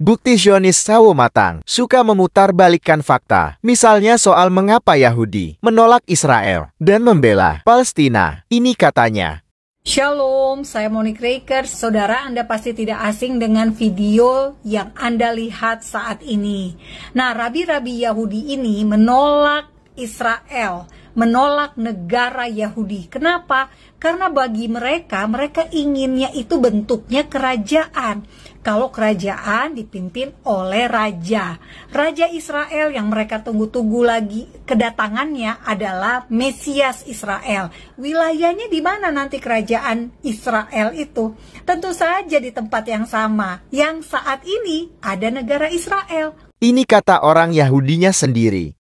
Bukti Zionis sawo matang, suka memutarbalikkan fakta. Misalnya soal mengapa Yahudi menolak Israel dan membela Palestina. Ini katanya. Shalom, saya Monique Rakers. Saudara, Anda pasti tidak asing dengan video yang Anda lihat saat ini. Nah, rabi-rabi Yahudi ini menolak Israel, menolak negara Yahudi. Kenapa? Karena bagi mereka inginnya itu bentuknya kerajaan. Kalau kerajaan dipimpin oleh raja. Raja Israel yang mereka tunggu-tunggu lagi kedatangannya adalah Mesias Israel. Wilayahnya di mana nanti kerajaan Israel itu? Tentu saja di tempat yang sama, yang saat ini ada negara Israel. Ini kata orang Yahudinya sendiri.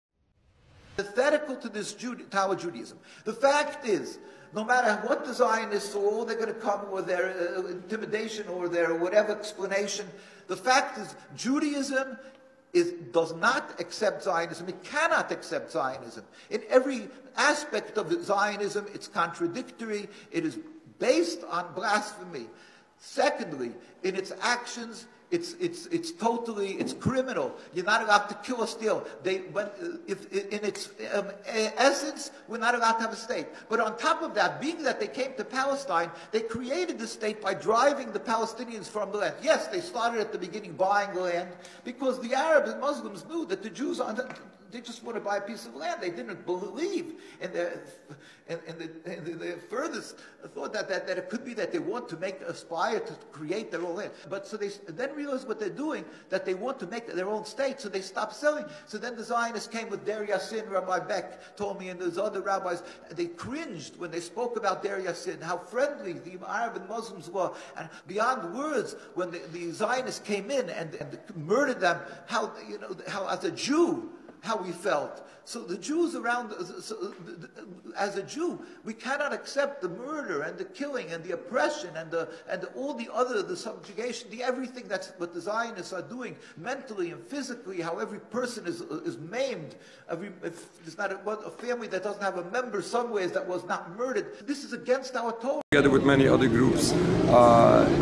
Antithetical to this Tower Judaism. The fact is, no matter what the Zionists or they're going to come with their intimidation or their whatever explanation, the fact is Judaism does not accept Zionism. It cannot accept Zionism. In every aspect of Zionism, it's contradictory. It is based on blasphemy. Secondly, in its actions, it's criminal. You're not allowed to kill or steal. In its essence, we're not allowed to have a state. But on top of that, being that they came to Palestine, they created the state by driving the Palestinians from the land. Yes, they started at the beginning buying land because the Arabs and Muslims knew that the Jews they just want to buy a piece of land. They didn't believe in the furthest thought that it could be that they want to aspire to create their own land. But so they then realized what they're doing, that they want to make their own state, so they stopped selling. So then the Zionists came with Der Yassin, Rabbi Beck told me, and there's other rabbis, they cringed when they spoke about Der Yassin, how friendly the Arab and Muslims were, and beyond words, when the Zionists came in and murdered them, how as a Jew, how we felt. So the Jews around, as a Jew, we cannot accept the murder and the killing and the oppression and all the subjugation, everything that's what the Zionists are doing mentally and physically, how every person is maimed. If there's not a family that doesn't have a member somewhere that was not murdered. This is against our Torah. Together with many other groups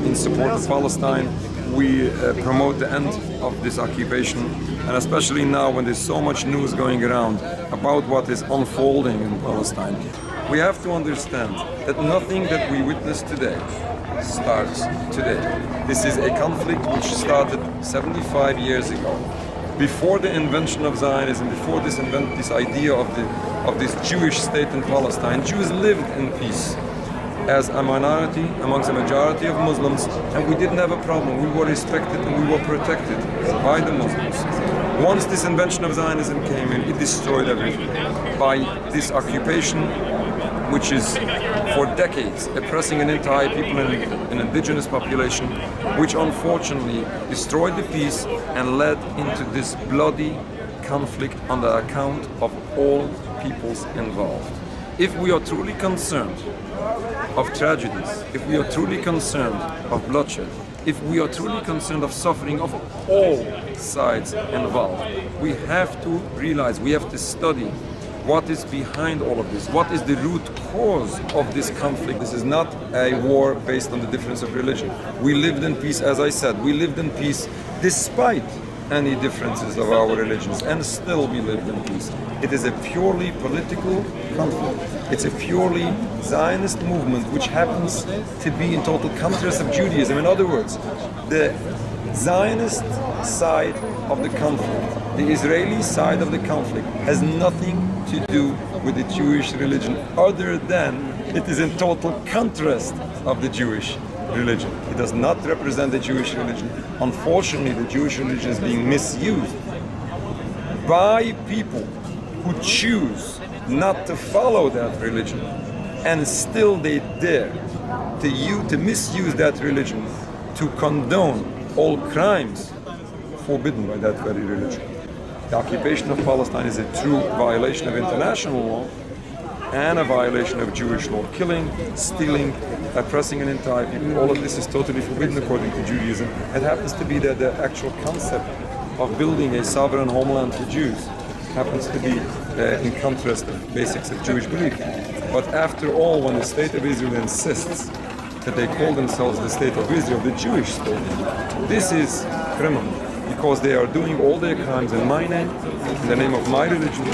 in support of Palestine, we promote the end of this occupation, and especially now when there's so much news going around about what is unfolding in Palestine. We have to understand that nothing that we witness today starts today. This is a conflict which started 75 years ago. Before the invention of Zionism, before this idea of this Jewish state in Palestine, Jews lived in peace as a minority amongst a majority of Muslims, and we didn't have a problem. We were respected and we were protected by the Muslims. Once this invention of Zionism came in, it destroyed everything. By this occupation, which is for decades oppressing an entire people, an indigenous population, which unfortunately destroyed the peace and led into this bloody conflict on the account of all peoples involved. If we are truly concerned of tragedies, if we are truly concerned of bloodshed, if we are truly concerned of suffering of all sides involved, we have to realize, we have to study what is behind all of this, what is the root cause of this conflict. This is not a war based on the difference of religion. We lived in peace, as I said, we lived in peace despite any differences of our religions, and still we lived in peace. It is a purely political conflict. It's a purely Zionist movement which happens to be in total contrast of Judaism. In other words, the Zionist side of the conflict, the Israeli side of the conflict, has nothing to do with the Jewish religion other than it is in total contrast of the Jewish religion. It does not represent the Jewish religion. Unfortunately, the Jewish religion is being misused by people who choose not to follow that religion, and still they dare to misuse that religion to condone all crimes forbidden by that very religion. The occupation of Palestine is a true violation of international law and a violation of Jewish law. Killing, stealing, oppressing an entire people, all of this is totally forbidden according to Judaism. It happens to be that the actual concept of building a sovereign homeland for Jews happens to be in contrast to the basics of Jewish belief. But after all, when the State of Israel insists that they call themselves the State of Israel, the Jewish state, this is criminal. because they are doing all their crimes in my name, in the name of my religion,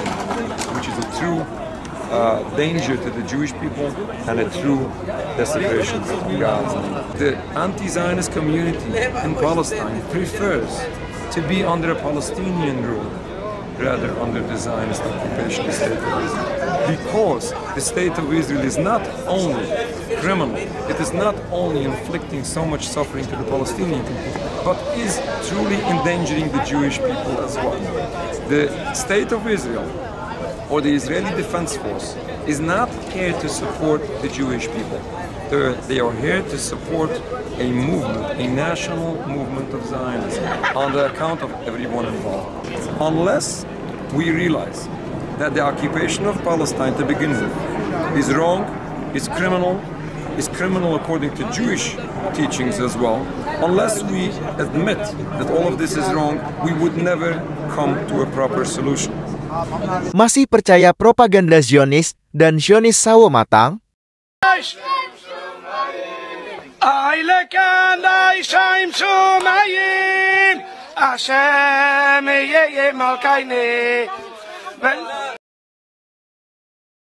which is a true danger to the Jewish people and a true desecration of God's name. The anti-Zionist community in Palestine prefers to be under a Palestinian rule rather under the Zionist occupation of the State of Israel. Because the State of Israel is not only criminal, it is not only inflicting so much suffering to the Palestinian people, but is truly endangering the Jewish people as well. The State of Israel or the Israeli Defense Force is not here to support the Jewish people. They are here to support a movement, a national movement of Zionism, on the account of everyone involved. Unless we realize that the occupation of Palestine to begin with is wrong, is criminal according to Jewish teachings as well, unless we admit that all of this is wrong, we would never come to a proper solution. Masih percaya propaganda Zionis dan Zionis sawo matang?